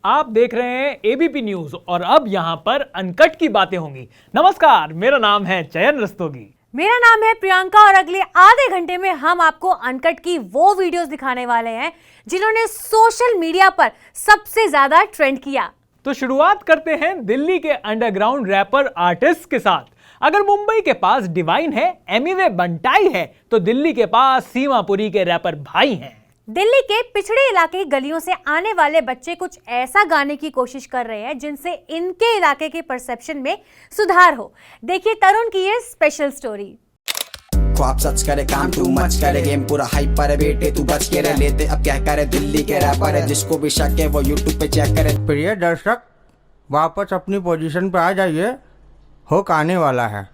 आप देख रहे हैं एबीपी न्यूज और अब यहाँ पर अनकट की बातें होंगी। नमस्कार, मेरा नाम है चयन रस्तोगी। मेरा नाम है प्रियंका और अगले आधे घंटे में हम आपको अनकट की वो वीडियोस दिखाने वाले हैं जिन्होंने सोशल मीडिया पर सबसे ज्यादा ट्रेंड किया। तो शुरुआत करते हैं दिल्ली के अंडरग्राउंड रैपर आर्टिस्ट के साथ। अगर मुंबई के पास डिवाइन है, एमिवे बंटाई है, तो दिल्ली के पास सीमापुरी के रैपर भाई हैं। दिल्ली के पिछड़े इलाके की गलियों से आने वाले बच्चे कुछ ऐसा गाने की कोशिश कर रहे हैं जिनसे इनके इलाके के परसेप्शन में सुधार हो। देखिए तरुण की ये स्पेशल स्टोरी। ख्वाब सच करे, काम टू मच करे, गेम पूरा हाइपर है बेटे, तू बच के रह लेते अब क्या करे, दिल्ली के रैपर है, जिसको भी शक है वो यूट्यूब पे चेक करे। प्रिय दर्शक, वापस अपनी पोजीशन पे आ जाइए, हुक आने वाला है।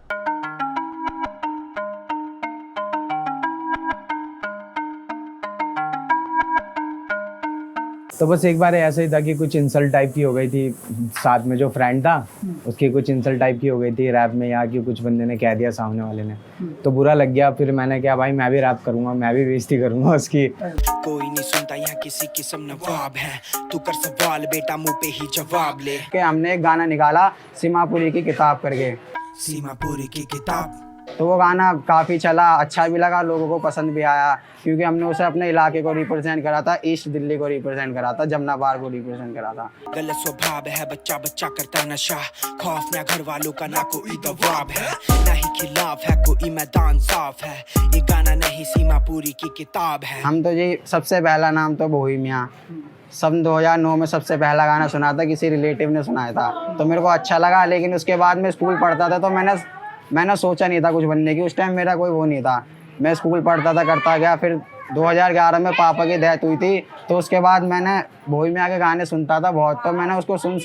तो बस एक बार ऐसा ही था कि कुछ इंसल्ट टाइप की हो गई थी, साथ में जो फ्रेंड था उसकी कुछ इंसल्ट टाइप की हो गई थी रैप में, यहाँ की कुछ बंदे ने कह दिया सामने वाले ने, तो बुरा लग गया। फिर मैंने कहा भाई मैं भी रैप करूंगा, मैं भी बेइज्जती करूंगा उसकी। कोई नहीं सुनता यहाँ किसी किस्म नवाब है, तू कर सवाल बेटा मुंह पे ही जवाब ले। कि हमने एक गाना निकाला सीमापुरी की किताब करके, सीमापुरी की किताब, तो वो गाना काफ़ी चला, अच्छा भी लगा, लोगों को पसंद भी आया, क्योंकि हमने उसे अपने इलाके को रिप्रेजेंट करा था, ईस्ट दिल्ली को रिप्रेजेंट करा था, जमुना पार को रिप्रेजेंट करा था। गलत स्वभाव है, बच्चा बच्चा करता नशा, खौफ ना घर वालों का ना कोई दबाव है, ना ही खिलाफ है कोई मैदान साफ है, ये गाना नहीं सीमापुरी की किताब है। हम तो जी सबसे पहला नाम तो बोहेमिया सन 2009 में सबसे पहला गाना सुना था, किसी रिलेटिव ने सुनाया था, तो मेरे को अच्छा लगा। लेकिन उसके बाद में स्कूल पढ़ता था तो मैंने सोचा नहीं था कुछ बनने की, उस टाइम मेरा कोई वो नहीं था, मैं स्कूल पढ़ता था, करता गया। फिर 2011 में पापा की डेथ हुई थी, तो उसके बाद मैंने बोहेमिया के गाने सुनता था बहुत, तो मैंने उसको सुन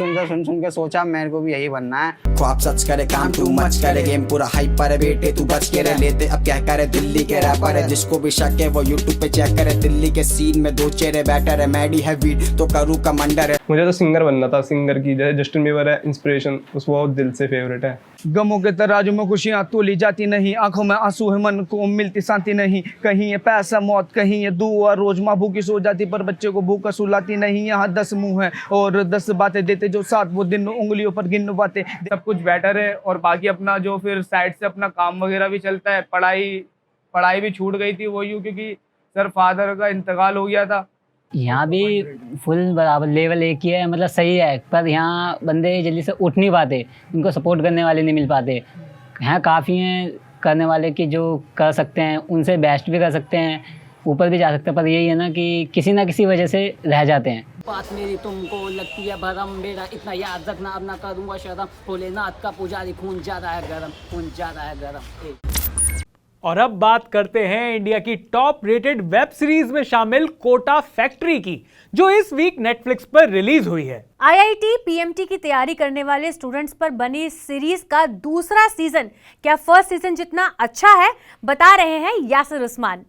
के सोचा मेरे को भी यही बनना है। ख्वाब सच करे, काम टू मच करे, गेम पूरा हाइपर है बेटे, तू बच के रह लेते अब क्या करे, दिल्ली के रैपर है, जिसको भी शक है वो यूट्यूब पे चेक करे। दिल्ली के सीन में दो चेहरे बैटर है, मैडी है वीड तो करूँ कमांडर है। मुझे तो सिंगर बनना था, सिंगर की जैसे जस्टिन बीबर है इंस्पिरेशन, उसको बहुत दिल से फेवरेट है। गमों के तराजू में खुशियाँ तोली जाती नहीं, आंखों में आंसू है, मन को मिलती शांति नहीं, कहीं ये पैसा मौत, कहीं ये दुआ, रोज माँ भूखी सो जाती पर बच्चे को भूखा सुलाती नहीं। यहाँ 10 मुंह है और 10 बातें देते, जो 7 वो दिन उंगलियों पर गिन बातें। सब कुछ बेटर है और बाकी अपना जो फिर साइड से अपना काम वगैरह भी चलता है। पढ़ाई भी छूट गई थी वो यूँ क्योंकि सर फादर का इंतकाल हो गया था। यहाँ भी फुल बराबर लेवल एक ही है, मतलब सही है, पर यहाँ बंदे जल्दी से उठ नहीं पाते, उनको सपोर्ट करने वाले नहीं मिल पाते। यहाँ काफ़ी हैं करने वाले कि जो कर सकते हैं, उनसे बेस्ट भी कर सकते हैं, ऊपर भी जा सकते हैं, पर यही है ना कि किसी ना किसी वजह से रह जाते हैं। बात मेरी तुमको लगती है भरम, मेरा इतना याद रखना अब ना करूँगा शर्म, भोलेनाथ का पुजारी खून ज़्यादा है गरम, खून ज़्यादा है गरम। और अब बात करते हैं इंडिया की टॉप रेटेड वेब सीरीज में शामिल कोटा फैक्ट्री की, जो इस वीक नेटफ्लिक्स पर रिलीज हुई है। आईआईटी पीएमटी की तैयारी करने वाले स्टूडेंट्स पर बनी इस सीरीज का दूसरा सीजन क्या फर्स्ट सीजन जितना अच्छा है, बता रहे हैं यासिर उस्मान।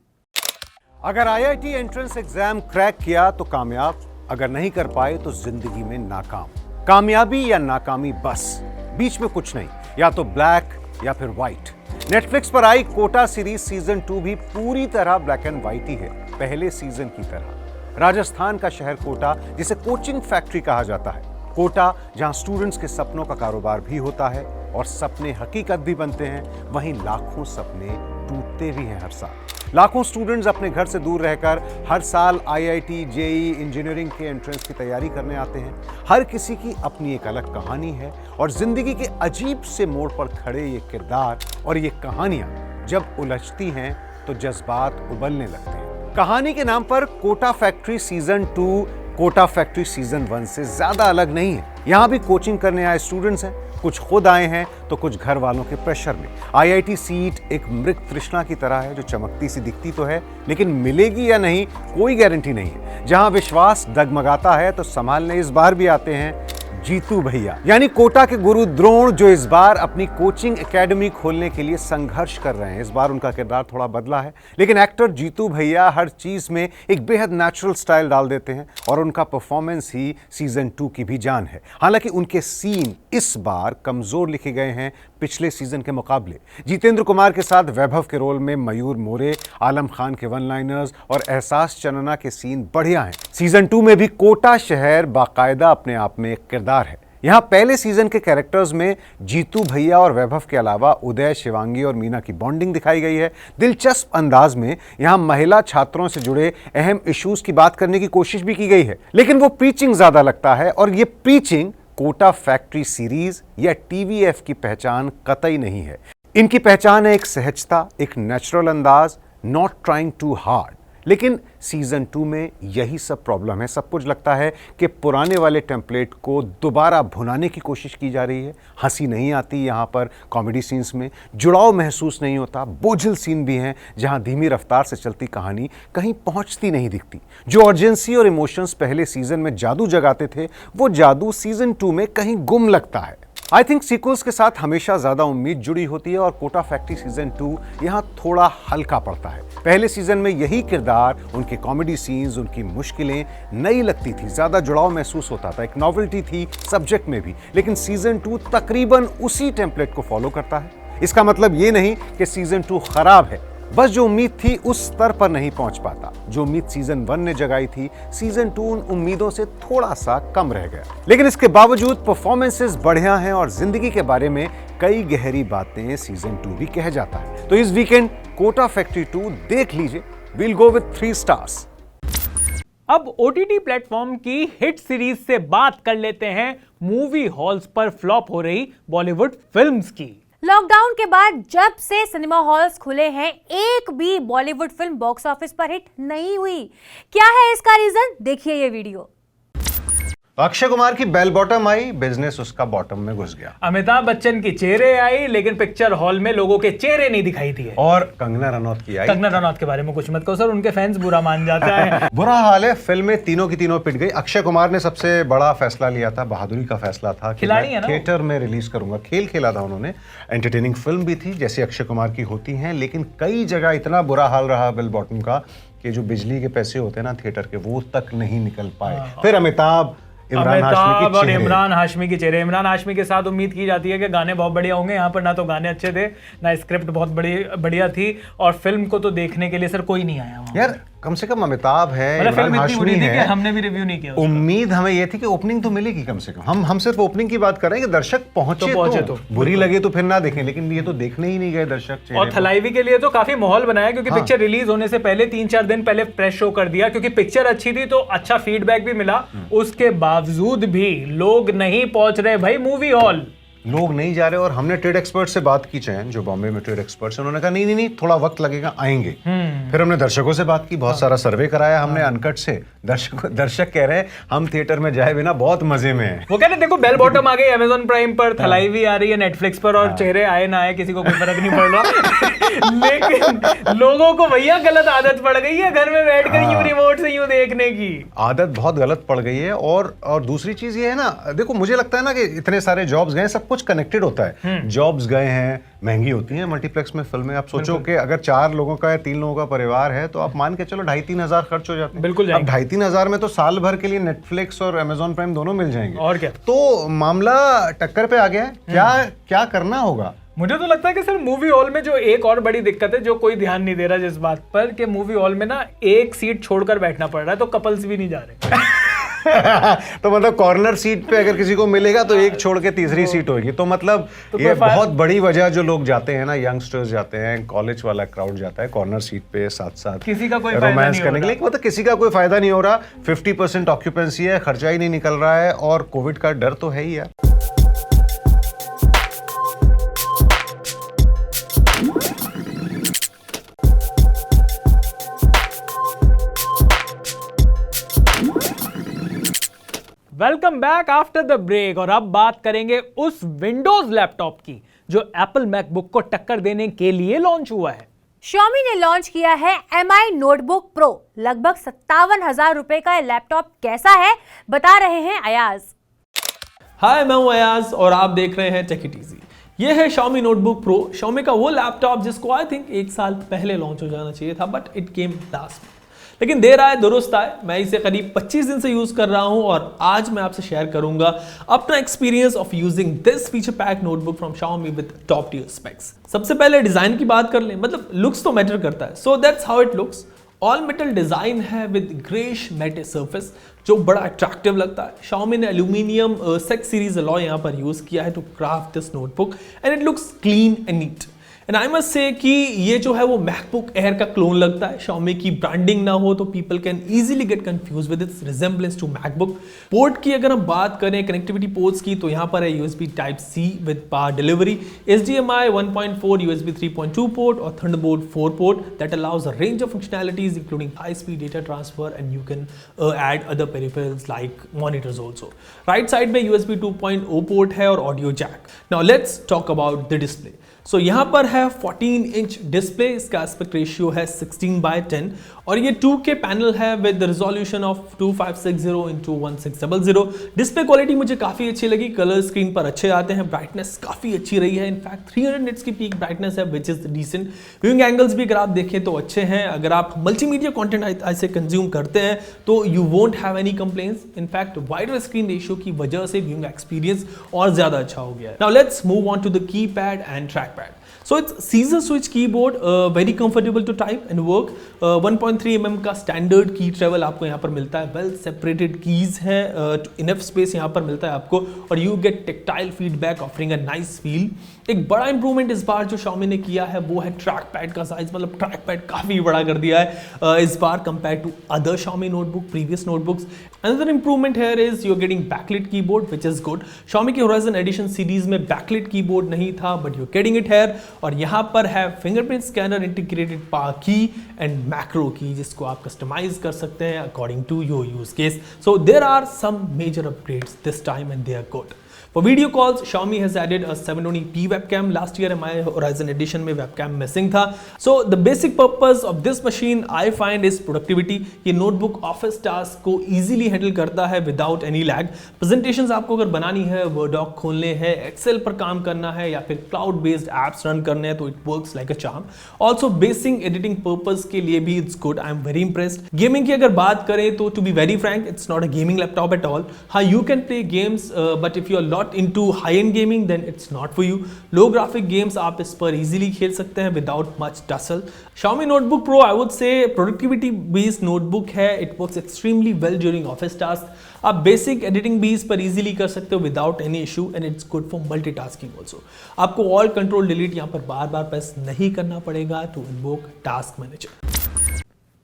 अगर आईआईटी एंट्रेंस एग्जाम क्रैक किया तो कामयाब, अगर नहीं कर पाए तो जिंदगी में नाकाम। कामयाबी या नाकामी बस, बीच में कुछ नहीं, या तो ब्लैक या फिर व्हाइट। नेटफ्लिक्स पर आई कोटा सीरीज सीजन 2 भी पूरी तरह ब्लैक एंड व्हाइट ही है, पहले सीजन की तरह। राजस्थान का शहर कोटा, जिसे कोचिंग फैक्ट्री कहा जाता है, कोटा जहां स्टूडेंट्स के सपनों का कारोबार भी होता है और सपने हकीकत भी बनते हैं, वहीं लाखों सपने टूटते भी हैं हर साल। लाखों स्टूडेंट्स अपने घर से दूर रहकर हर साल आईआईटी, जेईई, इंजीनियरिंग के एंट्रेंस की तैयारी करने आते हैं। हर किसी की अपनी एक अलग कहानी है और जिंदगी के अजीब से मोड़ पर खड़े ये किरदार और ये कहानियां जब उलझती हैं तो जज्बात उबलने लगते हैं। कहानी के नाम पर Kota factory season 2 Kota factory season 1 से ज्यादा अलग नहीं है। यहाँ भी कोचिंग करने आए स्टूडेंट्स हैं, कुछ खुद आए हैं तो कुछ घर वालों के प्रेशर में। आईआईटी सीट एक मृग तृष्णा की तरह है जो चमकती सी दिखती तो है, लेकिन मिलेगी या नहीं कोई गारंटी नहीं है। जहां विश्वास डगमगाता है तो संभालने इस बार भी आते हैं जीतू भैया, यानी कोटा के गुरु द्रोण, जो इस बार अपनी कोचिंग एकेडमी खोलने के लिए संघर्ष कर रहे हैं। इस बार उनका किरदार थोड़ा बदला है, लेकिन एक्टर जीतू भैया हर चीज में एक बेहद नेचुरल स्टाइल डाल देते हैं और उनका परफॉर्मेंस ही सीजन 2 की भी जान है। हालांकि उनके सीन इस बार कमजोर लिखे गए हैं पिछले सीजन के मुकाबले। जितेंद्र कुमार के साथ वैभव के रोल में मयूर मोरे, आलम खान के वन लाइनर्स और एहसास चन्ना के सीन बढ़िया हैं। सीजन 2 में भी कोटा शहर बाकायदा अपने आप में एक किरदार है। यहाँ पहले सीजन के कैरेक्टर्स में जीतू भैया और वैभव के अलावा उदय, शिवांगी और मीना की बॉन्डिंग दिखाई गई है। दिलचस्प अंदाज में यहाँ महिला छात्रों से जुड़े अहम इश्यूज की बात करने की कोशिश भी की गई है, लेकिन वो प्रीचिंग ज्यादा लगता है और ये प्रीचिंग कोटा फैक्ट्री सीरीज या टीवीएफ की पहचान कतई नहीं है। इनकी पहचान है एक सहजता, एक नेचुरल अंदाज, नॉट ट्राइंग टू हार्ड। लेकिन सीजन 2 में यही सब प्रॉब्लम है। सब कुछ लगता है कि पुराने वाले टेम्पलेट को दोबारा भुनाने की कोशिश की जा रही है। हंसी नहीं आती यहाँ पर, कॉमेडी सीन्स में जुड़ाव महसूस नहीं होता। बोझिल सीन भी हैं जहाँ धीमी रफ्तार से चलती कहानी कहीं पहुँचती नहीं दिखती। जो अर्जेंसी और इमोशंस पहले सीजन में जादू जगाते थे, वो जादू सीजन 2 में कहीं गुम लगता है। आई थिंक सीक्वल्स के साथ हमेशा ज्यादा उम्मीद जुड़ी होती है और कोटा फैक्ट्री सीजन 2 यहाँ थोड़ा हल्का पड़ता है। पहले सीजन में यही किरदार, उनके कॉमेडी सीन्स, उनकी मुश्किलें नई लगती थी, ज्यादा जुड़ाव महसूस होता था, एक नॉवेल्टी थी सब्जेक्ट में भी। लेकिन सीजन 2 तकरीबन उसी टेम्पलेट को फॉलो करता है। इसका मतलब ये नहीं कि सीजन 2 खराब है, बस जो उम्मीद थी उस स्तर पर नहीं पहुंच पाता। जो उम्मीद सीजन 1 ने जगाई थी, सीजन 2 उन उम्मीदों से थोड़ा सा कम रह गया। लेकिन इसके बावजूद परफॉर्मेंसेस बढ़िया हैं और जिंदगी के बारे में कई गहरी बातें सीजन 2 भी कह जाता है। तो इस वीकेंड कोटा फैक्ट्री 2 देख लीजिए। We'll go with 3 stars. अब OTT प्लेटफॉर्म की हिट सीरीज से बात कर लेते हैं मूवी हॉल्स पर फ्लॉप हो रही बॉलीवुड फिल्म्स की। लॉकडाउन के बाद जब से सिनेमा हॉल्स खुले हैं, एक भी बॉलीवुड फिल्म बॉक्स ऑफिस पर हिट नहीं हुई। क्या है इसका रीजन? देखिए ये वीडियो। अक्षय कुमार की बेल बॉटम आई, बिजनेस उसका बॉटम में घुस गया। अमिताभ बच्चन की चेहरे आई, लेकिन पिक्चर हॉल में लोगों के चेहरे नहीं दिखाई दिए। और कंगना रनौत की आई। कंगना रनौत के बारे में कुछ मत कहो सर, उनके फैंस बुरा मान जाता है। बुरा हाल है, फिल्में तीनों की तीनों पिट गई। अक्षय कुमार ने सबसे बड़ा फैसला लिया था, बहादुरी का फैसला था कि मैं थिएटर में रिलीज करूंगा। खेल खेला था उन्होंने, एंटरटेनिंग फिल्म भी थी जैसे अक्षय कुमार की होती हैं, लेकिन कई जगह इतना बुरा हाल रहा बेल बॉटम का कि जो बिजली के पैसे होते हैं ना थिएटर के, वो तक नहीं निकल पाए। फिर अमिताभ और इमरान हाशमी की चेहरे। इमरान हाशमी के साथ उम्मीद की जाती है कि गाने बहुत बढ़िया होंगे। यहाँ पर ना तो गाने अच्छे थे, ना स्क्रिप्ट बहुत बढ़िया थी, और फिल्म को तो देखने के लिए सर कोई नहीं आया यार। कम से कम अमिताभ है, इमरान हाशमी है, हमने भी रिव्यू नहीं किया। उम्मीद हमें ये थी कि ओपनिंग तो मिलेगी कम से कम। हम सिर्फ ओपनिंग की बात कर रहे हैं कि दर्शक पहुंचे तो बुरी लगे तो फिर ना देखें, लेकिन ये तो देखने ही नहीं गए दर्शक। और थलाईवी के लिए तो काफी माहौल बनाया, क्योंकि पिक्चर रिलीज होने से पहले 3-4 दिन पहले प्रेस शो कर दिया, क्योंकि पिक्चर अच्छी थी तो अच्छा फीडबैक भी मिला। उसके बावजूद भी लोग नहीं पहुंच रहे भाई मूवी हॉल, लोग नहीं जा रहे। और हमने ट्रेड एक्सपर्ट से बात की, चैन जो बॉम्बे में ट्रेड एक्सपर्ट्स हैं, उन्होंने कहा नहीं थोड़ा वक्त लगेगा, आएंगे। फिर हमने दर्शकों से बात की, बहुत सारा सर्वे कराया हमने अनकट से। दर्शक कह रहे हैं हम थिएटर में जाए बिना बहुत मजे में हैं। वो कह रहे देखो बेल बॉटम आ गई अमेज़न प्राइम पर, थलाईवी आ रही है नेटफ्लिक्स पर, और चेहरे आए ना आए किसी को कोई फर्क नहीं पड़ रहा। लेकिन लोगों को भैया गलत आदत पड़ गई है घर में बैठकर यूं रिमोट से यूं देखने की। आदत बहुत गलत पड़ गई है। और दूसरी चीज ये है ना, देखो मुझे लगता है ना कि इतने सारे जॉब्स गए, सब कुछ कनेक्टेड होता है। जॉब्स गए हैं, महंगी होती हैं मल्टीप्लेक्स में फिल्में। आप सोचो कि अगर 4 लोगों का या 3 लोगों का परिवार है तो आप मान के चलो 2,500-3 हज़ार खर्च हो जाते हैं। बिल्कुल। अब 2,500-3 हज़ार में तो साल भर के लिए नेटफ्लिक्स और अमेजॉन प्राइम दोनों मिल जाएंगे। और क्या, तो मामला टक्कर पे आ गया है। क्या करना होगा? मुझे तो लगता है कि सर मूवी हॉल में जो एक और बड़ी दिक्कत है, जो कोई ध्यान नहीं दे रहा जिस बात पर, कि मूवी हॉल में ना एक सीट छोड़कर बैठना पड़ रहा है, तो कपल्स भी नहीं जा रहे। तो मतलब कॉर्नर सीट पे अगर किसी को मिलेगा तो एक छोड़ के तीसरी सीट होगी। तो मतलब तो ये बहुत बड़ी वजह, जो लोग जाते हैं ना, यंगस्टर्स जाते हैं, कॉलेज वाला क्राउड जाता है कॉर्नर सीट पे, साथ किसी का कोई रोमांस करने के लिए। मतलब किसी का कोई फायदा नहीं हो रहा। 50% ऑक्यूपेंसी है, खर्चा ही नहीं निकल रहा है, और कोविड का डर तो है ही यार। Welcome back after the break. और अब बात करेंगे उस विंडोज लैपटॉप की जो एप्पल मैकबुक को टक्कर देने के लिए लॉन्च हुआ है। Xiaomi ने लॉन्च किया है Mi नोटबुक प्रो। लगभग 57,000 रुपए का लैपटॉप कैसा है, बता रहे हैं अयाज। हाय, मैं हूं अयाज और आप देख रहे हैं टेक इट इजी। ये है Xiaomi नोटबुक प्रो, Xiaomi का वो लैपटॉप जिसको आई थिंक 1 साल पहले लॉन्च हो जाना चाहिए था, बट इट केम लास्ट। लेकिन देर आए दुरुस्त आए, मैं इसे करीब 25 दिन से यूज कर रहा हूं और आज मैं आपसे शेयर करूंगा अपना experience of using this feature pack notebook from Xiaomi with top tier specs. सबसे पहले डिजाइन की बात कर लें, मतलब लुक्स तो मैटर करता है, so that's how it looks. All metal design है विद ग्रेश मैट सरफेस जो बड़ा अट्रैक्टिव लगता है। Xiaomi ने एल्यूमिनियम 6 सीरीज अलॉय यहां पर यूज किया है to craft this notebook and it looks clean and neat. And I must say कि ये जो है वो मैकबुक एयर का क्लोन लगता है। Xiaomi की ब्रांडिंग ना हो तो people can easily get confuse with its resemblance to MacBook. Port की अगर हम बात करें कनेक्टिविटी पोर्ट्स की, तो यहाँ पर है USB Type-C with power delivery, HDMI 1.4, USB 3.2 port और Thunderbolt 4 port that allows a range of functionalities including high speed data transfer and you can add other peripherals like monitors also. Right side में USB 2.0 port है और audio jack. Now let's talk about the display. So यहाँ पर है 14 inch display, इसका aspect ratio है 16:10 और ये 2K पैनल है with resolution of 2560x1600। Display quality मुझे काफ़ी अच्छी लगी, कलर स्क्रीन पर अच्छे आते हैं, ब्राइटनेस काफ़ी अच्छी रही है। इनफैक्ट 300 निट्स की पीक ब्राइटनेस है which is decent. Viewing angles भी अगर आप देखें तो अच्छे हैं। अगर आप मल्टीमीडिया कंटेंट ऐसे कंज्यूम करते हैं तो you won't have any complaints. In fact wider screen ratio की वजह से व्यूइंग एक्सपीरियंस और ज़्यादा अच्छा हो गया है। Now let's move on to the key pad and track pad. So it's Caesar switch keyboard, very comfortable to type and work. 1.3 mm का स्टैंडर्ड की ट्रेवल आपको यहाँ पर मिलता है। वेल सेपरेटेड कीज है, इनफ स्पेस यहाँ पर मिलता है आपको और you get tactile feedback offering a nice feel. एक बड़ा इंप्रूवमेंट इस बार जो Xiaomi ने किया है वो है ट्रैक पैड का साइज, मतलब ट्रैक पैड काफ़ी बड़ा कर दिया है इस बार compare to other Xiaomi notebook previous notebooks. Another improvement here is you are getting backlit keyboard which is good. Xiaomi की Horizon एडिशन सीरीज में बैकलिट कीबोर्ड नहीं था but you getting it here. और यहाँ पर है fingerprint scanner, integrated power key and macro key जिसको आप कस्टमाइज कर सकते हैं according to your use case. So there are some major upgrades this time and they are good. For video calls, Xiaomi has added a 720p webcam. Last year MI Horizon Edition में webcam missing था. So the basic purpose of this machine I find is productivity. ये notebook office task को easily handle करता है without any lag. Presentations आपको अगर बनानी है, Word doc खोलने हैं, Excel पर काम करना है या फिर cloud based apps run करने हैं तो it works like a charm. Also basic editing purpose के लिए भी it's good. I am very impressed. Gaming की अगर बात करें तो to be very frank, it's not a gaming laptop at all. हाँ, you can play games, but if you are not into high-end gaming then it's not for you. Low graphic games आप इस पर easily खेल सकते हैं without much tussle. Xiaomi Notebook Pro I would say productivity based notebook है, it works extremely well during office tasks. आप basic editing भी इस पर easily कर सकते हो without any issue and it's good for multitasking also. आपको Alt Control Delete यहाँ पर बार-बार प्रेस नहीं करना पड़ेगा to invoke Task Manager.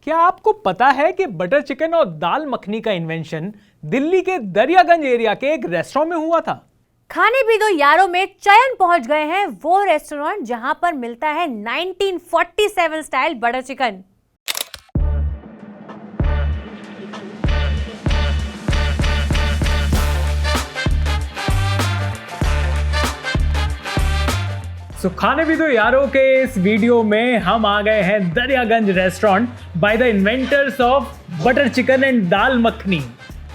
क्या आपको पता है कि बटर चिकन और दाल मखनी का इन्वेंशन दिल्ली के दरियागंज एरिया के एक रेस्टोरेंट में हुआ था? खाने भी दो यारों में चयन पहुंच गए हैं वो रेस्टोरेंट जहां पर मिलता है 1947 स्टाइल बटर चिकन। So, खाने भी दो यारों के इस वीडियो में हम आ गए हैं Daryaganj restaurant by the inventors of butter chicken and dal makhani.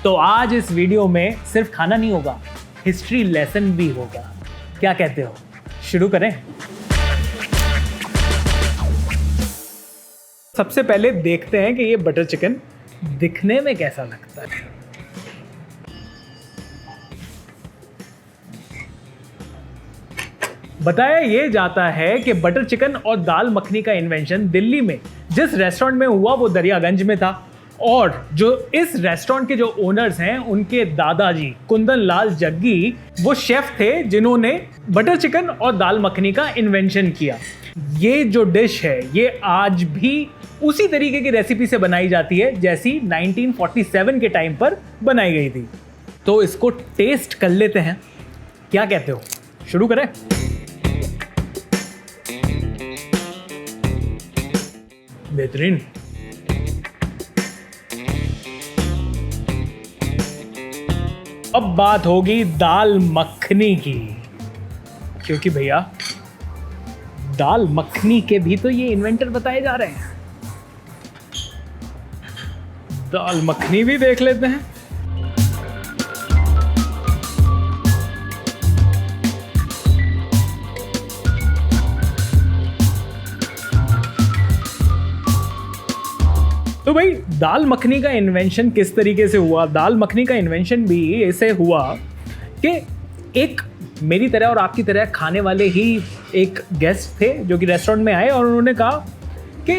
तो आज इस वीडियो में सिर्फ खाना नहीं होगा, हिस्ट्री लेसन भी होगा। क्या कहते हो, शुरू करें? सबसे पहले देखते हैं कि ये बटर चिकन दिखने में कैसा लगता है। बताया ये जाता है कि बटर चिकन और दाल मखनी का इन्वेंशन दिल्ली में जिस रेस्टोरेंट में हुआ वो दरियागंज में था और जो इस रेस्टोरेंट के जो ओनर्स हैं उनके दादाजी कुंदन लाल जग्गी वो शेफ थे जिन्होंने बटर चिकन और दाल मखनी का इन्वेंशन किया। ये जो डिश है ये आज भी उसी तरीके की रेसिपी से बनाई जाती है जैसी 1947 के टाइम पर बनाई गई थी। तो इसको टेस्ट कर लेते हैं, क्या कहते हो, शुरू करें? बेहतरीन। अब बात होगी दाल मखनी की, क्योंकि भैया दाल मखनी के भी तो ये इन्वेंटर बताए जा रहे हैं। दाल मखनी भी देख लेते हैं। तो भाई दाल मखनी का इन्वेंशन किस तरीके से हुआ? दाल मखनी का इन्वेंशन भी ऐसे हुआ कि एक मेरी तरह और आपकी तरह खाने वाले ही एक गेस्ट थे जो कि रेस्टोरेंट में आए और उन्होंने कहा कि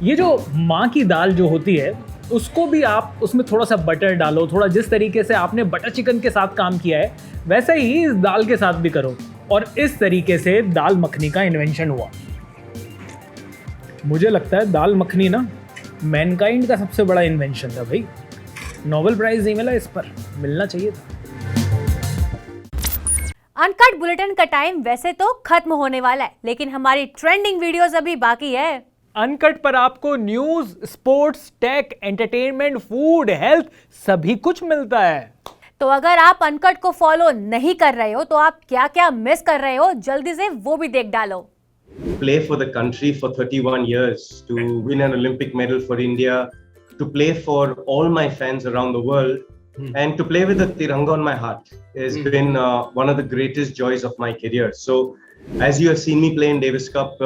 ये जो माँ की दाल जो होती है उसको भी आप उसमें थोड़ा सा बटर डालो, थोड़ा जिस तरीके से आपने बटर चिकन के साथ काम किया है वैसे ही इस दाल के साथ भी करो, और इस तरीके से दाल मखनी का इन्वेंशन हुआ। मुझे लगता है दाल मखनी ना मैनकाइंड का सबसे बड़ा इन्वेंशन था भाई। नोबेल प्राइज नहीं मिला, इस पर मिलना चाहिए था। अनकट बुलेटिन का टाइम वैसे तो खत्म होने वाला है, लेकिन हमारी ट्रेंडिंग वीडियोस अभी बाकी है। अनकट पर आपको news, sports, tech, entertainment, food, health सभी कुछ मिलता है। तो अगर आप अनकट को फॉलो नहीं कर रहे हो तो आप क्या क्या मिस कर रहे हो, जल्दी से वो भी देख डालो। Play for the country for 31 years, to win an Olympic medal for India, to play for all my fans around the world, and to play with the Tiranga on my heart has been one of the greatest joys of my career. So, as you have seen me play in Davis Cup,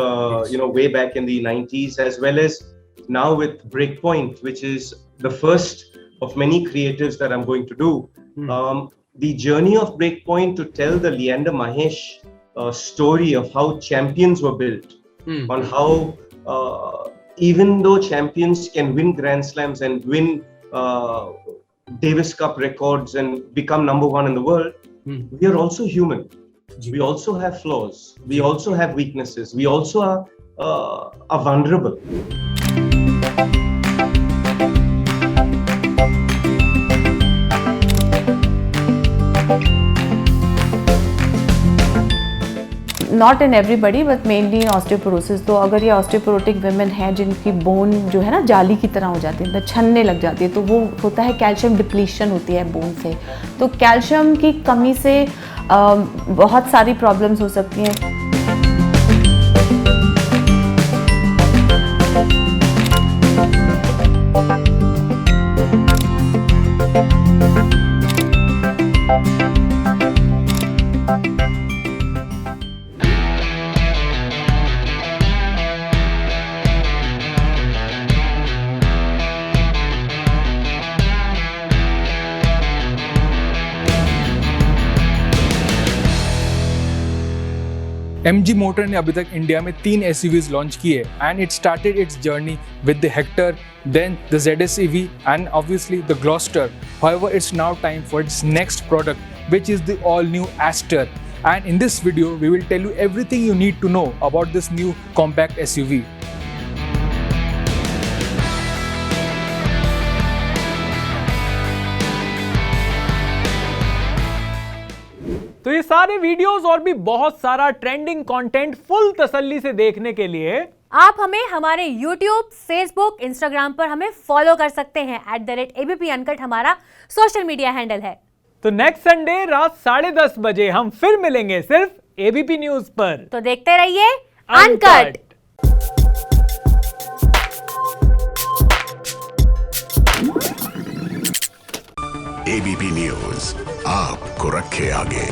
way back in the 90s, as well as now with Breakpoint, which is the first of many creatives that I'm going to do. The journey of Breakpoint to tell the Leander Mahesh story of how champions were built, on how even though champions can win Grand Slams and win Davis Cup records and become number one in the world, we are also human. We also have flaws. We also have weaknesses. We also are vulnerable. Not in everybody but mainly in osteoporosis. तो अगर ये osteoporotic women है जिनकी bone जो है ना जाली की तरह हो जाती है, छनने लग जाती है, तो वो होता है कैल्शियम डिप्लीशन होती है बोन से। तो कैल्शियम की कमी से बहुत सारी प्रॉब्लम्स हो सकती हैं। MG मोटर ने अभी तक इंडिया में 3 SUVs लॉन्च किए and it started its journey with the Hector, then the ZS EV and obviously the Gloster. However, it's now time for its next product, which is the all new Aster. And in this video, we will tell you everything you need to know about this new compact SUV. तो ये सारे videos और भी बहुत सारा trending content full तसल्ली से देखने के लिए आप हमें हमारे YouTube, Facebook, Instagram पर हमें फॉलो कर सकते हैं। @ABP अनकट हमारा सोशल मीडिया हैंडल है। तो नेक्स्ट संडे रात 10:30 बजे हम फिर मिलेंगे सिर्फ ABP न्यूज पर। तो देखते रहिए अनकट। ABP न्यूज आपको रखे आगे।